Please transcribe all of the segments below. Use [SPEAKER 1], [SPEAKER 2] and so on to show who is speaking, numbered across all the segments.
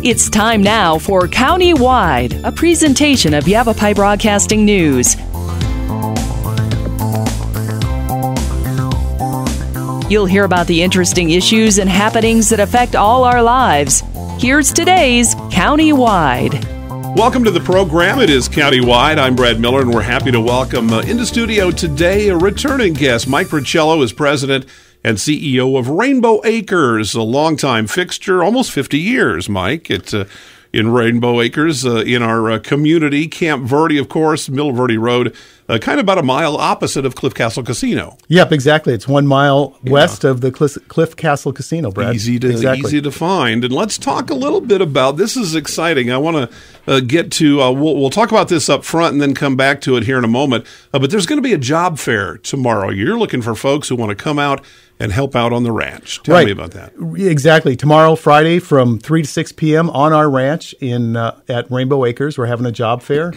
[SPEAKER 1] It's time now for County-Wide, a presentation of Yavapai Broadcasting News. You'll hear about the interesting issues and happenings that affect all our lives. Here's today's County-Wide.
[SPEAKER 2] Welcome to the program. It is County-Wide. I'm Brad Miller, and we're happy to welcome into studio today a returning guest. Mike Prochelo is president and CEO of Rainbow Acres, a longtime fixture, almost 50 years, Mike. It's in Rainbow Acres, in our community. Camp Verde, of course, Mill Verde Road, kind of about a mile opposite of Cliff Castle Casino.
[SPEAKER 3] Yep, exactly. It's 1 mile west of the Cliff Castle Casino, Brad.
[SPEAKER 2] Easy to find. And let's talk a little bit about, this is exciting. I want to get to, we'll talk about this up front and then come back to it here in a moment. But there's going to be a job fair tomorrow. You're looking for folks who want to come out and help out on the ranch. Tell me about that.
[SPEAKER 3] Exactly. Tomorrow, Friday, from 3 to 6 p.m. on our ranch at Rainbow Acres, we're having a job fair.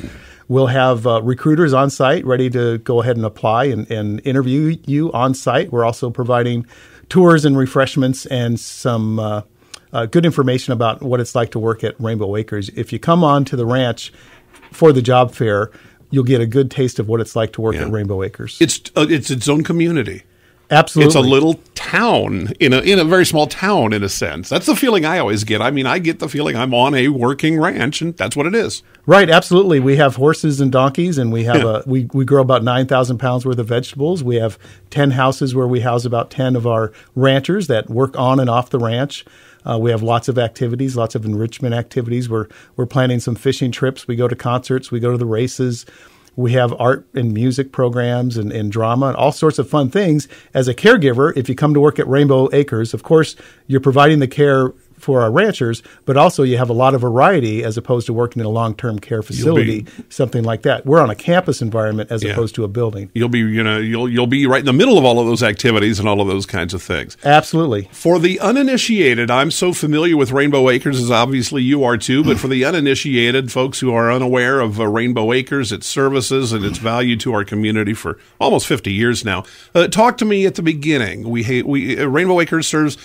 [SPEAKER 3] We'll have recruiters on site ready to go ahead and apply and interview you on site. We're also providing tours and refreshments and some good information about what it's like to work at Rainbow Acres. If you come on to the ranch for the job fair, you'll get a good taste of what it's like to work at Rainbow Acres.
[SPEAKER 2] It's its own community.
[SPEAKER 3] Absolutely.
[SPEAKER 2] It's a little town in a very small town, in a sense. That's the feeling I always get. I mean, I get the feeling I'm on a working ranch, and that's what it is.
[SPEAKER 3] Right, absolutely. We have horses and donkeys, and we have we grow about 9,000 pounds worth of vegetables. We have 10 houses where we house about 10 of our ranchers that work on and off the ranch. We have lots of activities, lots of enrichment activities. We're planning some fishing trips. We go to concerts. We go to the races. We have art and music programs and drama and all sorts of fun things. As a caregiver, if you come to work at Rainbow Acres, of course, you're providing the care for our ranchers, but also you have a lot of variety as opposed to working in a long-term care facility, something like that. We're on a campus environment as opposed to a building.
[SPEAKER 2] You'll be, you'll be right in the middle of all of those activities and all of those kinds of things.
[SPEAKER 3] Absolutely.
[SPEAKER 2] For the uninitiated, I'm so familiar with Rainbow Acres, as obviously you are too, but for the uninitiated, folks who are unaware of Rainbow Acres, its services and its value to our community for almost 50 years now, talk to me at the beginning. Rainbow Acres serves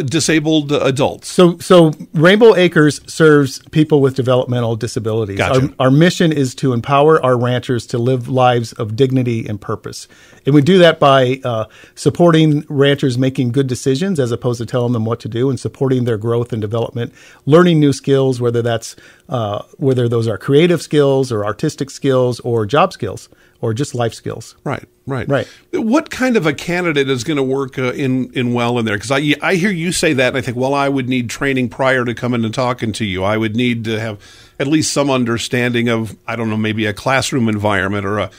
[SPEAKER 2] disabled adults.
[SPEAKER 3] So Rainbow Acres serves people with developmental disabilities.
[SPEAKER 2] Gotcha.
[SPEAKER 3] Our mission is to empower our ranchers to live lives of dignity and purpose. And we do that by supporting ranchers making good decisions as opposed to telling them what to do, and supporting their growth and development, learning new skills, whether those are creative skills or artistic skills or job skills or just life skills.
[SPEAKER 2] Right. What kind of a candidate is going to work in there? Because I hear you say that, and I think, well, I would need training prior to coming and talking to you. I would need to have at least some understanding of, I don't know, maybe a classroom environment or a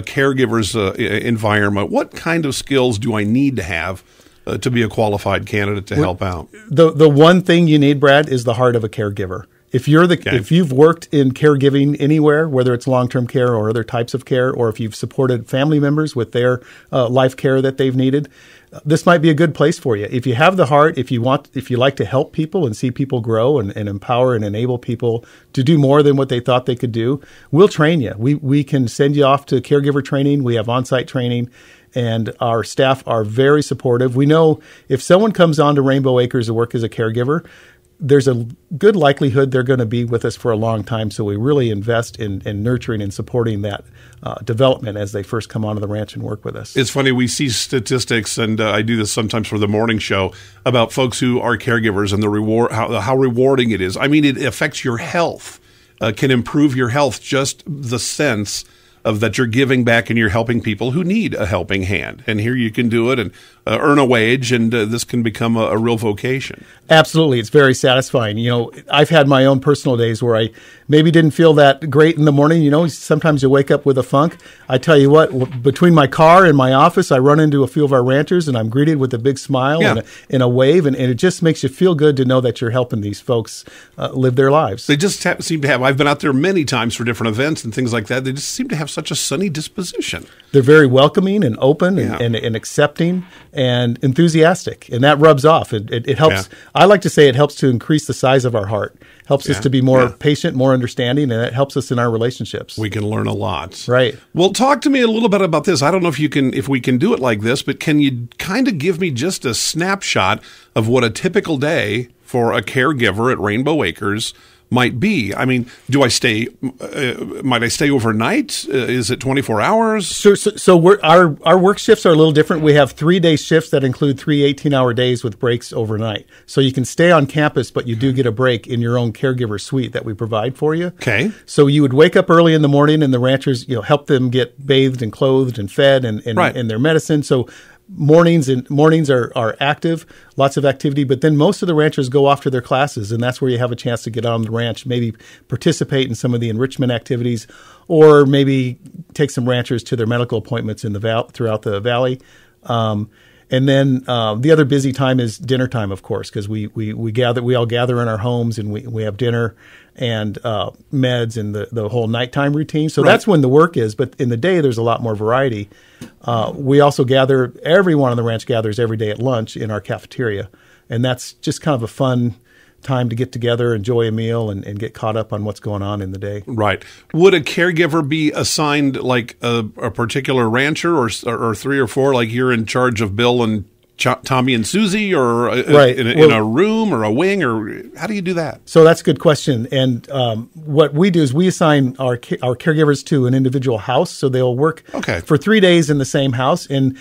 [SPEAKER 2] caregiver's environment. What kind of skills do I need to have to be a qualified candidate to help out?
[SPEAKER 3] The one thing you need, Brad, is the heart of a caregiver. If you've worked in caregiving anywhere, whether it's long-term care or other types of care, or if you've supported family members with their life care that they've needed, this might be a good place for you. If you have the heart, if you like to help people and see people grow and empower and enable people to do more than what they thought they could do, we'll train you. We can send you off to caregiver training. We have on-site training. And our staff are very supportive. We know if someone comes on to Rainbow Acres to work as a caregiver, there's a good likelihood they're going to be with us for a long time. So we really invest in nurturing and supporting that development as they first come onto the ranch and work with us. It's
[SPEAKER 2] funny, we see statistics, and I do this sometimes for the morning show, about folks who are caregivers and the reward, how rewarding it is. I mean, it affects your health, can improve your health, just the sense of that you're giving back and you're helping people who need a helping hand. And here you can do it and earn a wage, and this can become a real vocation.
[SPEAKER 3] Absolutely. It's very satisfying. I've had my own personal days where I maybe didn't feel that great in the morning. Sometimes you wake up with a funk. I tell you what, between my car and my office, I run into a few of our ranchers and I'm greeted with a big smile and a wave. And it just makes you feel good to know that you're helping these folks live their lives.
[SPEAKER 2] They just seem to have, I've been out there many times for different events and things like that. They just seem to have such a sunny disposition.
[SPEAKER 3] They're very welcoming and open and accepting. and enthusiastic, and that rubs off. It helps. Yeah. I like to say it helps to increase the size of our heart, helps us to be more patient, more understanding, and it helps us in our relationships.
[SPEAKER 2] We can learn a lot.
[SPEAKER 3] Right.
[SPEAKER 2] Well, talk to me a little bit about this. I don't know if we can do it like this, but can you kind of give me just a snapshot of what a typical day for a caregiver at Rainbow Acres might be? I mean, might I stay overnight? Is it 24 hours?
[SPEAKER 3] So our work shifts are a little different. We have 3-day shifts that include 3 18-hour days with breaks overnight. So you can stay on campus, but you do get a break in your own caregiver suite that we provide for you.
[SPEAKER 2] Okay.
[SPEAKER 3] So you would wake up early in the morning, and the ranchers, help them get bathed and clothed and fed and their medicine. So mornings are active, lots of activity, but then most of the ranchers go off to their classes, and that's where you have a chance to get on the ranch, maybe participate in some of the enrichment activities, or maybe take some ranchers to their medical appointments in throughout the valley. And then the other busy time is dinner time, of course, because we all gather in our homes, and we have dinner and meds and the whole nighttime routine. So that's when the work is. But in the day, there's a lot more variety. We also gather, everyone on the ranch gathers every day at lunch in our cafeteria. And that's just kind of a fun time to get together, enjoy a meal, and get caught up on what's going on in the day.
[SPEAKER 2] Right. Would a caregiver be assigned like a particular rancher or 3 or 4, like you're in charge of Bill and Tommy and Susie, or in a room or a wing, or how do you do that?
[SPEAKER 3] So that's a good question. And what we do is we assign our caregivers to an individual house. So they'll work for 3 days in the same house, and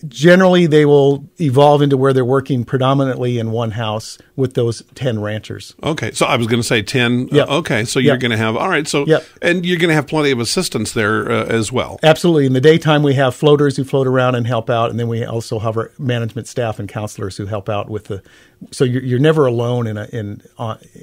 [SPEAKER 3] generally they will evolve into where they're working predominantly in one house with those 10 ranchers.
[SPEAKER 2] Okay. So I was going to say 10.
[SPEAKER 3] Yep.
[SPEAKER 2] Okay. So you're going to have, all right. So, and you're going to have plenty of assistance there as well.
[SPEAKER 3] Absolutely. In the daytime, we have floaters who float around and help out. And then we also have our management staff and counselors who help out with so you're never alone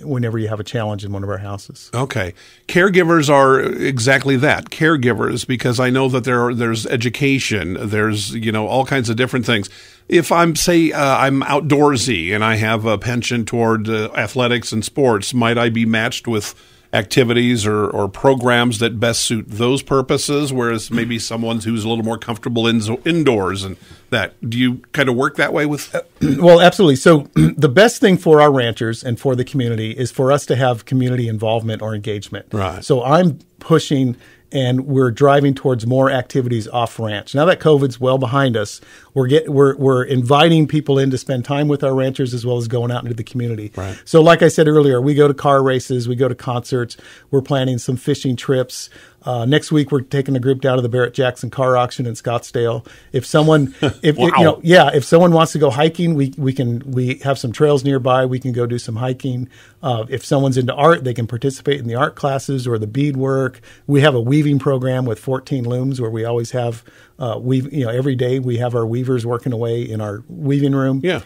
[SPEAKER 3] whenever you have a challenge in one of our houses. Okay.
[SPEAKER 2] Caregivers are exactly that, caregivers, because I know that there's education, there's, all kinds of different things. If I'm outdoorsy and I have a penchant toward athletics and sports, might I be matched with activities or programs that best suit those purposes, whereas maybe someone who's a little more comfortable indoors and that? Do you kind of work that way with?
[SPEAKER 3] Well, absolutely. So the best thing for our ranchers and for the community is for us to have community involvement or engagement.
[SPEAKER 2] Right.
[SPEAKER 3] So I'm pushing, and we're driving towards more activities off ranch. Now that COVID's well behind us, we're inviting people in to spend time with our ranchers as well as going out into the community.
[SPEAKER 2] Right.
[SPEAKER 3] So like I said earlier, we go to car races, we go to concerts, we're planning some fishing trips. Next week, we're taking a group down to the Barrett-Jackson car auction in Scottsdale. If someone, if someone wants to go hiking, we have some trails nearby. We can go do some hiking. If someone's into art, they can participate in the art classes or the beadwork. We have a weaving program with 14 looms where we always have every day we have our weavers working away in our weaving room.
[SPEAKER 2] Yeah.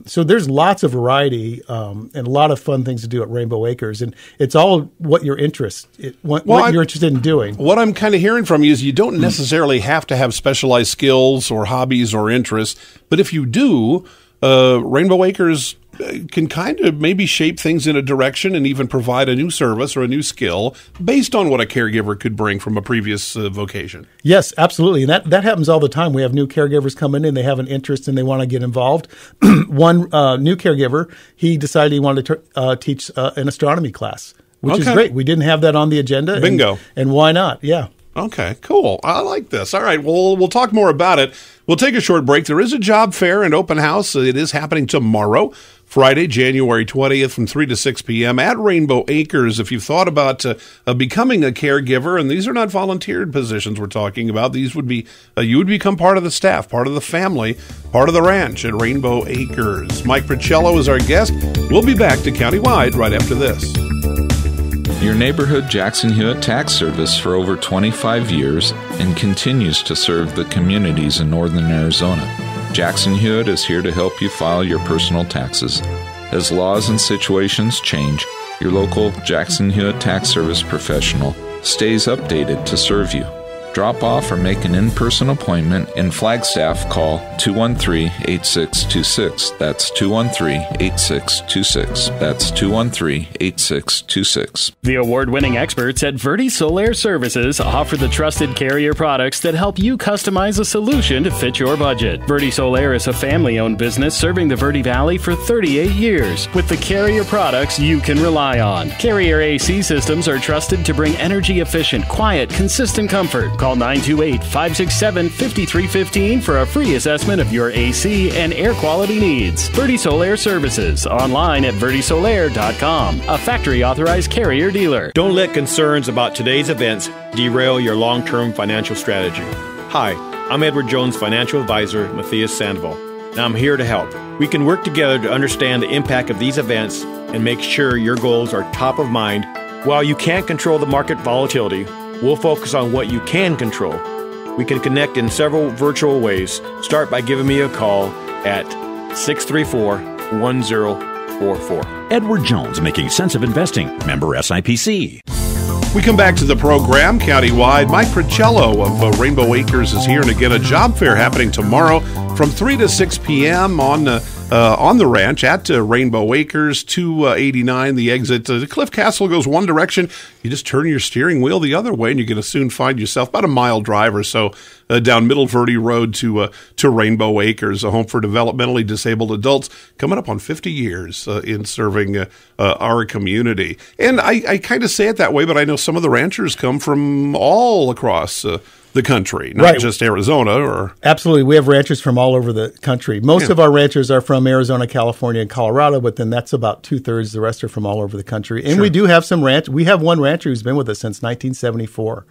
[SPEAKER 3] So there's lots of variety and a lot of fun things to do at Rainbow Acres, and it's all what you're interested in doing.
[SPEAKER 2] What I'm kind of hearing from you is you don't necessarily have to have specialized skills or hobbies or interests, but if you do, Rainbow Acres can kind of maybe shape things in a direction and even provide a new service or a new skill based on what a caregiver could bring from a previous vocation.
[SPEAKER 3] Yes, absolutely. And that happens all the time. We have new caregivers coming in, they have an interest and they want to get involved. One new caregiver, he decided he wanted to teach an astronomy class, which is great. We didn't have that on the agenda.
[SPEAKER 2] Bingo.
[SPEAKER 3] And why not? Yeah.
[SPEAKER 2] Okay, cool. I like this. All right, well, we'll talk more about it. We'll take a short break. There is a job fair and open house. It is happening tomorrow, Friday, January 20th from 3 to 6 p.m. at Rainbow Acres. If you've thought about becoming a caregiver, and these are not volunteered positions we're talking about, these would be, you would become part of the staff, part of the family, part of the ranch at Rainbow Acres. Mike Prochelo is our guest. We'll be back to Countywide right after this.
[SPEAKER 4] Your neighborhood Jackson Hewitt Tax Service for over 25 years and continues to serve the communities in northern Arizona. Jackson Hewitt is here to help you file your personal taxes. As laws and situations change, your local Jackson Hewitt Tax Service professional stays updated to serve you. Drop off or make an in-person appointment. In Flagstaff, call 213-8626. That's 213-8626. That's 213-8626.
[SPEAKER 5] The award-winning experts at Verde Solar Services offer the trusted Carrier products that help you customize a solution to fit your budget. Verde Solar is a family-owned business serving the Verde Valley for 38 years with the Carrier products you can rely on. Carrier AC systems are trusted to bring energy-efficient, quiet, consistent comfort. Call 928-567-5315 for a free assessment of your AC and air quality needs. Verde Solar Services, online at verdesolar.com, a factory-authorized Carrier dealer.
[SPEAKER 6] Don't let concerns about today's events derail your long-term financial strategy. Hi, I'm Edward Jones Financial Advisor, Matthias Sandoval, and I'm here to help. We can work together to understand the impact of these events and make sure your goals are top of mind. While you can't control the market volatility, we'll focus on what you can control. We can connect in several virtual ways. Start by giving me a call at 634-1044.
[SPEAKER 7] Edward Jones, making sense of investing. Member SIPC.
[SPEAKER 2] We come back to the program countywide. Mike Prochelo of Rainbow Acres is here, and again, a job fair happening tomorrow from 3 to 6 p.m. on the ranch at Rainbow Acres, 289, the exit. Cliff Castle goes one direction. You just turn your steering wheel the other way, and you're going to soon find yourself about a mile drive or so down Middle Verde Road to Rainbow Acres, a home for developmentally disabled adults, coming up on 50 years in serving our community. And I kind of say it that way, but I know some of the ranchers come from all across the country, not just Arizona. Or
[SPEAKER 3] Absolutely. We have ranchers from all over the country. Most of our ranchers are from Arizona, California, and Colorado, but then that's about two-thirds. The rest are from all over the country. And we do have some we have one rancher who's been with us since 1974.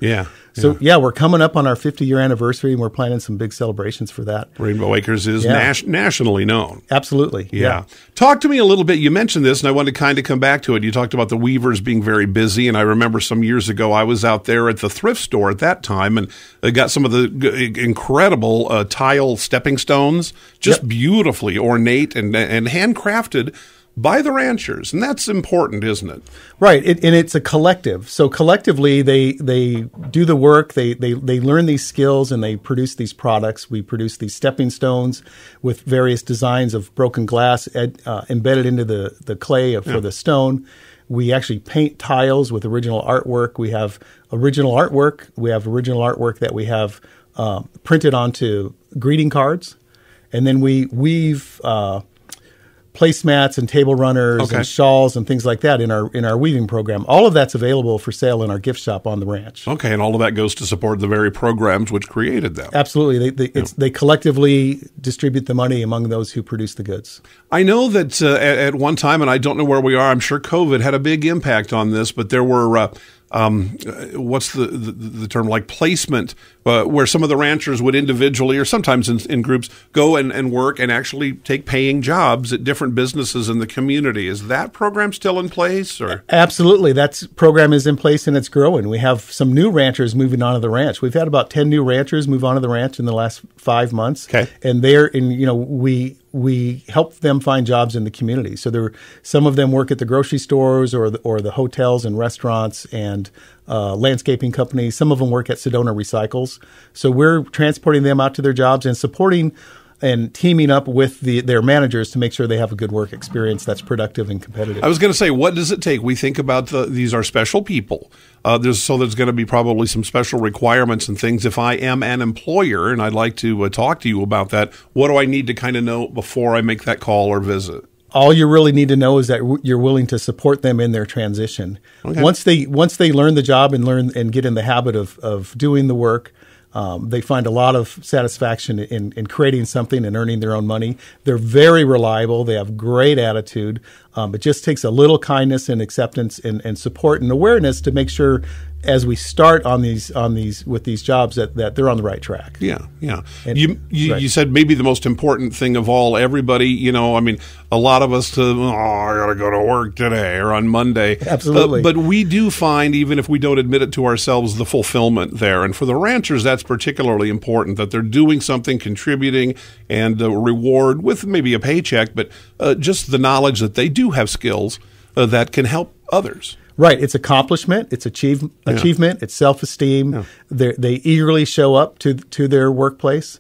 [SPEAKER 3] So, we're coming up on our 50-year anniversary, and we're planning some big celebrations for that.
[SPEAKER 2] Rainbow Acres is nationally known.
[SPEAKER 3] Absolutely. Yeah.
[SPEAKER 2] Talk to me a little bit. You mentioned this, and I wanted to kind of come back to it. You talked about the weavers being very busy, and I remember some years ago I was out there at the thrift store at that time, and I got some of the incredible tile stepping stones, just beautifully ornate and handcrafted by the ranchers, and that's important, isn't it?
[SPEAKER 3] Right, and it's a collective. So collectively, they do the work, they learn these skills, and they produce these products. We produce these stepping stones with various designs of broken glass embedded into the clay for the stone. We actually paint tiles with original artwork. We have original artwork. We have original artwork that we have printed onto greeting cards, and then we weave placemats and table runners and shawls and things like that in our weaving program. All of that's available for sale in our gift shop on the ranch. Okay, and all of that goes to support the very programs which created them. Absolutely. They collectively distribute the money among those who produce the goods. I know that at one time, and I don't know where we are, I'm sure COVID had a big impact on this, but there were what's the term, like placement, where some of the ranchers would individually or sometimes in groups go and work and actually take paying jobs at different businesses in the community. Is that program still in place? Or Absolutely. That program is in place and it's growing. We have some new ranchers moving onto the ranch. We've had about 10 new ranchers move onto the ranch in the last 5 months. Okay. And we help them find jobs in the community. So some of them work at the grocery stores or the hotels and restaurants and landscaping companies. Some of them work at Sedona Recycles. So we're transporting them out to their jobs and supporting and teaming up with their managers to make sure they have a good work experience that's productive and competitive. I was going to say, what does it take? We think about these are special people. There's going to be probably some special requirements and things. If I am an employer and I'd like to talk to you about that, what do I need to kind of know before I make that call or visit? All you really need to know is that you're willing to support them in their transition. Okay. Once they learn the job and learn and get in the habit of doing the work, they find a lot of satisfaction in creating something and earning their own money. They're very reliable. They have great attitude. It just takes a little kindness and acceptance and support and awareness to make sure as we start on these with these jobs that they're on the right track. Yeah. And you said maybe the most important thing of all, everybody, a lot of us I got to go to work today or on Monday. Absolutely. But we do find, even if we don't admit it to ourselves, the fulfillment there. And for the ranchers, that's particularly important, that they're doing something, contributing, and reward with maybe a paycheck, but just the knowledge that they do have skills that can help others. Right. It's accomplishment. It's achievement. It's self-esteem.
[SPEAKER 2] Yeah.
[SPEAKER 3] They eagerly show up to their workplace.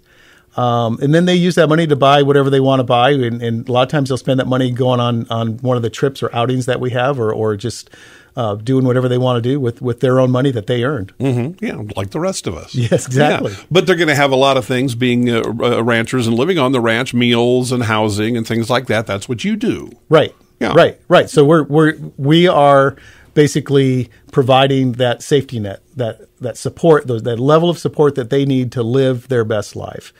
[SPEAKER 3] And then they use that money to buy whatever they want to buy. And a lot of times they'll spend that money going on one of the trips or outings that we have, or just doing whatever they want to do with their own money that they earned.
[SPEAKER 2] Mm-hmm. Yeah, like the rest of us.
[SPEAKER 3] Yes, exactly.
[SPEAKER 2] Yeah. But they're going to have a lot of things being ranchers and living on the ranch, meals and housing and things like that. That's what you do.
[SPEAKER 3] Right.
[SPEAKER 2] Yeah.
[SPEAKER 3] Right. So we are basically providing that safety net, that support, that level of support that they need to live their best life.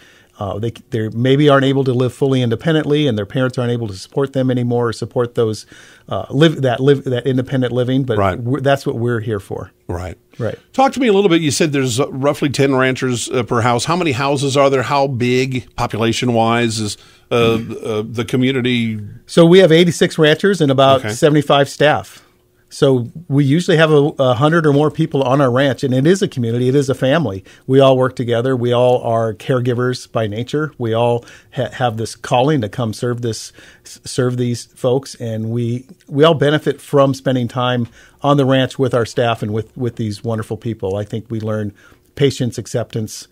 [SPEAKER 3] They maybe aren't able to live fully independently, and their parents aren't able to support them anymore, or support those that independent living. But
[SPEAKER 2] right.
[SPEAKER 3] That's what we're here for.
[SPEAKER 2] Right.
[SPEAKER 3] Talk
[SPEAKER 2] to me a little bit. You said there's roughly 10 ranchers per house. How many houses are there? How big, population-wise, is the community?
[SPEAKER 3] So we have 86 ranchers and about 75 staff. So we usually have 100 or more people on our ranch, and it is a community. It is a family. We all work together. We all are caregivers by nature. We all have this calling to come serve these folks, and we all benefit from spending time on the ranch with our staff and with these wonderful people. I think we learn patience, acceptance.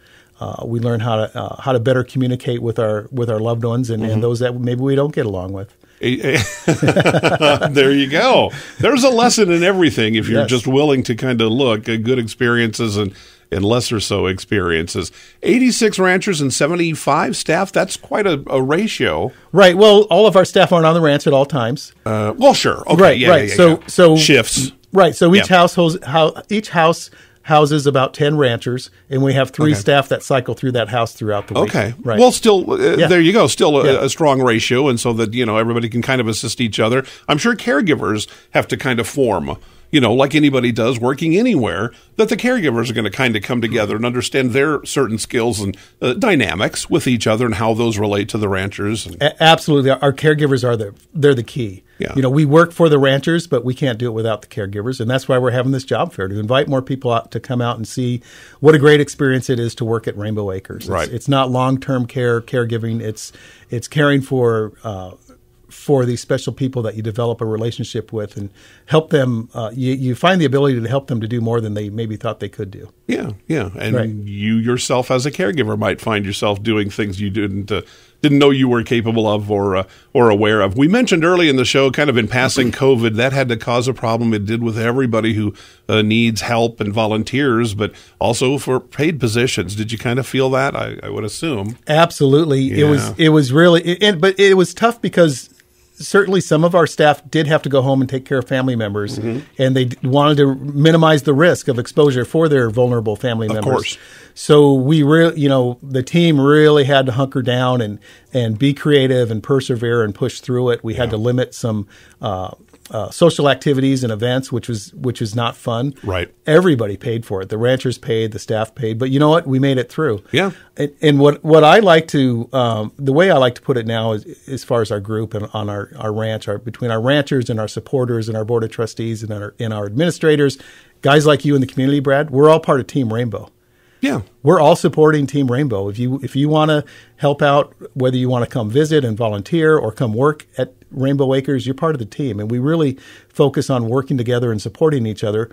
[SPEAKER 3] We learn how to better communicate with our loved ones and those that maybe we don't get along with.
[SPEAKER 2] There you go. There's a lesson in everything if you're just willing to kind of look at good experiences and lesser so experiences. 86 ranchers and 75 staff, that's quite a ratio.
[SPEAKER 3] Right. Well, all of our staff aren't on the ranch at all times.
[SPEAKER 2] Well, sure. Okay.
[SPEAKER 3] Right. So
[SPEAKER 2] shifts.
[SPEAKER 3] Right. So each house houses about 10 ranchers, and we have 3 staff that cycle through that house throughout the week.
[SPEAKER 2] Okay.
[SPEAKER 3] Right.
[SPEAKER 2] Well, still, there you go. Still a strong ratio, and so that, everybody can kind of assist each other. I'm sure caregivers have to kind of form, like anybody does working anywhere, that the caregivers are going to kind of come together and understand their certain skills and dynamics with each other and how those relate to the ranchers.
[SPEAKER 3] Absolutely. Our caregivers they're the key.
[SPEAKER 2] Yeah.
[SPEAKER 3] We work for the ranchers, but we can't do it without the caregivers. And that's why we're having this job fair, to invite more people out to come out and see what a great experience it is to work at Rainbow Acres.
[SPEAKER 2] Right.
[SPEAKER 3] It's not long-term caregiving. It's caring for these special people that you develop a relationship with and help them. You find the ability to help them to do more than they maybe thought they could do.
[SPEAKER 2] Yeah. And you yourself as a caregiver might find yourself doing things you didn't know you were capable of or aware of. We mentioned early in the show, kind of in passing, COVID. That had to cause a problem. It did with everybody who needs help and volunteers, but also for paid positions. Did you kind of feel that? I would assume.
[SPEAKER 3] Absolutely.
[SPEAKER 2] Yeah.
[SPEAKER 3] It was really, but it was tough because certainly some of our staff did have to go home and take care of family members, and they wanted to minimize the risk of exposure for their vulnerable family members. Of course. So we really, the team really had to hunker down and be creative and persevere and push through it. We had to limit some social activities and events, which was not fun.
[SPEAKER 2] Right.
[SPEAKER 3] Everybody paid for it. The ranchers paid, the staff paid, but you know what? We made it through.
[SPEAKER 2] Yeah.
[SPEAKER 3] And what I like to, the way I like to put it now is, as far as our group and on our ranch, between our ranchers and our supporters and our board of trustees and our administrators, guys like you in the community, Brad, we're all part of Team Rainbow.
[SPEAKER 2] Yeah.
[SPEAKER 3] We're all supporting Team Rainbow. If you want to help out, whether you want to come visit and volunteer or come work at Rainbow Acres, you're part of the team. And we really focus on working together and supporting each other.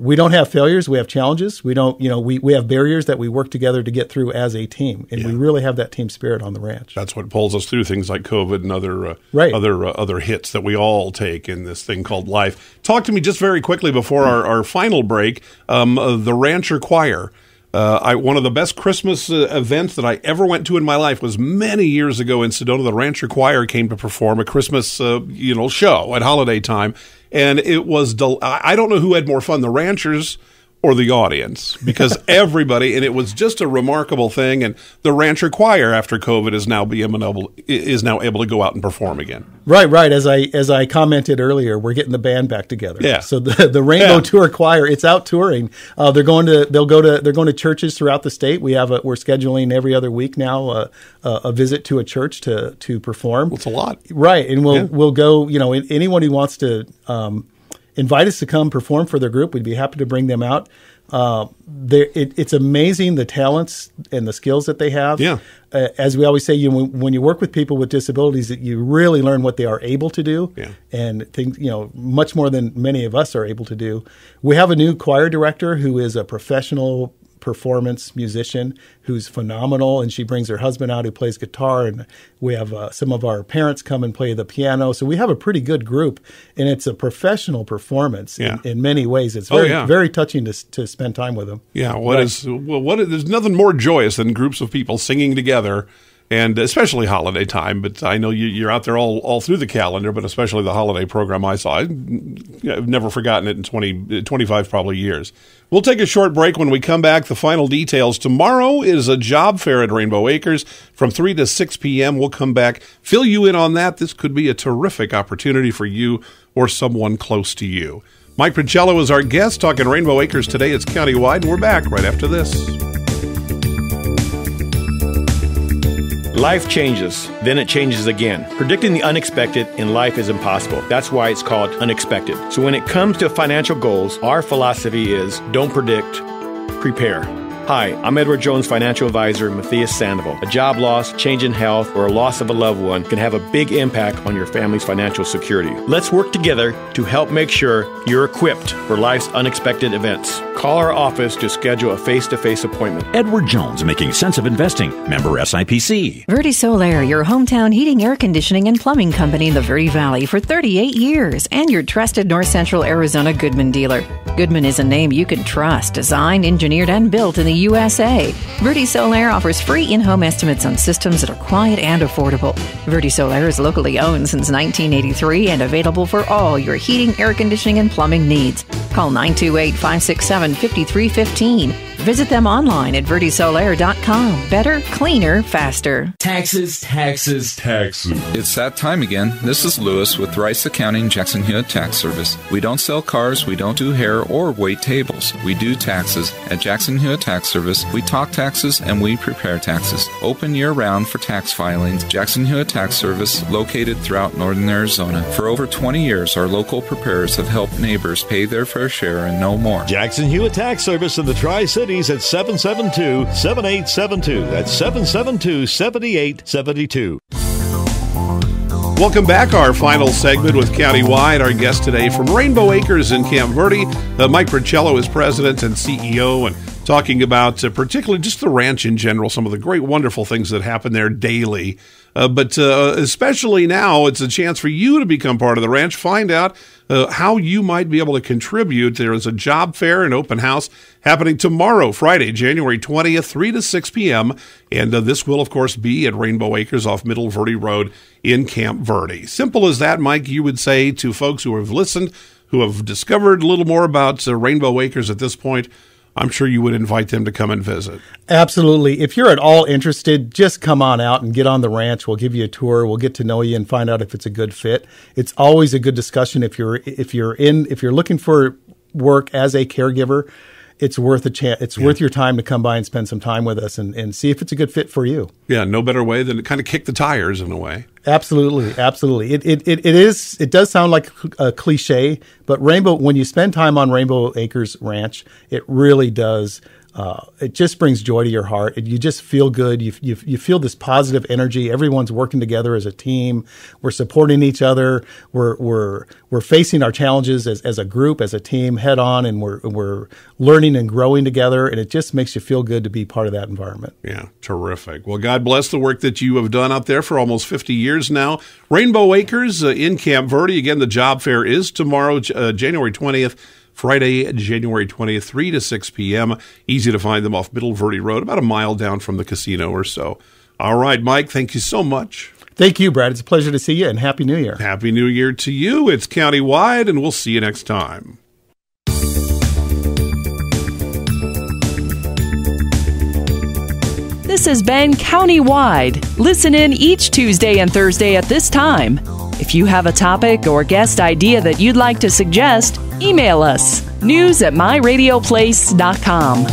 [SPEAKER 3] We don't have failures. We have challenges. We don't, we have barriers that we work together to get through as a team. And we really have that team spirit on the ranch.
[SPEAKER 2] That's what pulls us through things like COVID and other hits that we all take in this thing called life. Talk to me just very quickly before our final break, the Rancher Choir. One of the best Christmas events that I ever went to in my life was many years ago in Sedona. The Rancher Choir came to perform a Christmas, show at holiday time, and it was. I don't know who had more fun, the ranchers or the audience, because everybody, and it was just a remarkable thing. And the Rancher Choir, after COVID, is now able to go out and perform again.
[SPEAKER 3] Right. As I commented earlier, we're getting the band back together.
[SPEAKER 2] Yeah.
[SPEAKER 3] So the Rainbow Tour Choir, it's out touring. They're going to churches throughout the state. We're scheduling every other week now a visit to a church to perform.
[SPEAKER 2] It's a lot.
[SPEAKER 3] Right, and we'll go. Anyone who wants to invite us to come perform for their group, we'd be happy to bring them out. It's amazing the talents and the skills that they have.
[SPEAKER 2] Yeah.
[SPEAKER 3] As we always say, when you work with people with disabilities, that you really learn what they are able to do, and things, much more than many of us are able to do. We have a new choir director who is a professional performance musician who's phenomenal, and she brings her husband out who plays guitar, and we have some of our parents come and play the piano. So we have a pretty good group, and it's a professional performance in many ways. It's very touching to spend time with them.
[SPEAKER 2] Yeah, there's nothing more joyous than groups of people singing together, and especially holiday time. But I know you're out there all through the calendar, but especially the holiday program I saw. I've never forgotten it in 25 probably years. We'll take a short break. When we come back, the final details. Tomorrow is a job fair at Rainbow Acres from 3 to 6 p.m. We'll come back, fill you in on that. This could be a terrific opportunity for you or someone close to you. Mike Prochelo is our guest, talking Rainbow Acres today. It's countywide, and we're back right after this.
[SPEAKER 6] Life changes, then it changes again. Predicting the unexpected in life is impossible. That's why it's called unexpected. So when it comes to financial goals, our philosophy is don't predict, prepare. Hi, I'm Edward Jones financial advisor Matthias Sandoval. A job loss, change in health, or a loss of a loved one can have a big impact on your family's financial security. Let's work together to help make sure you're equipped for life's unexpected events. Call our office to schedule a face-to-face appointment.
[SPEAKER 7] Edward Jones, making sense of investing. Member SIPC.
[SPEAKER 8] Verde Solaire, your hometown heating, air conditioning, and plumbing company in the Verde Valley for 38 years, and your trusted North Central Arizona Goodman dealer. Goodman is a name you can trust, designed, engineered, and built in the USA. Verde Solaire offers free in-home estimates on systems that are quiet and affordable. Verde Solaire is locally owned since 1983 and available for all your heating, air conditioning, and plumbing needs. Call 928-567-5315. Visit them online at verdesolaire.com. Better, cleaner, faster.
[SPEAKER 9] Taxes.
[SPEAKER 4] It's that time again. This is Lewis with Rice Accounting Jackson Hewitt Tax Service. We don't sell cars, we don't do hair or wait tables. We do taxes. At Jackson Hewitt Tax Service, we talk taxes and we prepare taxes. Open year-round for tax filings. Jackson Hewitt Tax Service, located throughout northern Arizona. For over 20 years, our local preparers have helped neighbors pay their fair share and no more.
[SPEAKER 10] Jackson Hewitt Tax Service in the Tri-Cities at 772-7872. That's 772-7872.
[SPEAKER 2] Welcome back. Our final segment with Countywide. Our guest today from Rainbow Acres in Camp Verde. Mike Prochelo is president and CEO, and talking about particularly just the ranch in general, some of the great, wonderful things that happen there daily. But especially now, it's a chance for you to become part of the ranch, find out how you might be able to contribute. There is a job fair and open house happening tomorrow, Friday, January 20th, 3 to 6 p.m. And this will, of course, be at Rainbow Acres off Middle Verde Road in Camp Verde. Simple as that, Mike, you would say to folks who have listened, who have discovered a little more about Rainbow Acres at this point. I'm sure you would invite them to come and visit.
[SPEAKER 3] Absolutely. If you're at all interested, just come on out and get on the ranch. We'll give you a tour. We'll get to know you and find out if it's a good fit. It's always a good discussion if you're looking for work as a caregiver. It's worth a chance. It's worth your time to come by and spend some time with us and see if it's a good fit for you. Yeah,
[SPEAKER 2] no better way than to kind of kick the tires in a way.
[SPEAKER 3] Absolutely. It does sound like a cliche, but when you spend time on Rainbow Acres Ranch, it really does. It just brings joy to your heart. You just feel good. You feel this positive energy. Everyone's working together as a team. We're supporting each other. We're facing our challenges as a group, as a team, head on, and we're learning and growing together. And it just makes you feel good to be part of that environment.
[SPEAKER 2] Yeah, terrific. Well, God bless the work that you have done out there for almost 50 years now. Rainbow Acres in Camp Verde. Again, the job fair is tomorrow, January 20th. Friday, January 20th, 3 to 6 p.m. Easy to find them off Middle Verde Road, about a mile down from the casino or so. All right, Mike, thank you so much.
[SPEAKER 3] Thank you, Brad. It's a pleasure to see you, and Happy New Year.
[SPEAKER 2] Happy New Year to you. It's Countywide, and we'll see you next time.
[SPEAKER 1] This has been Countywide. Listen in each Tuesday and Thursday at this time. If you have a topic or guest idea that you'd like to suggest, email us, news@myradioplace.com.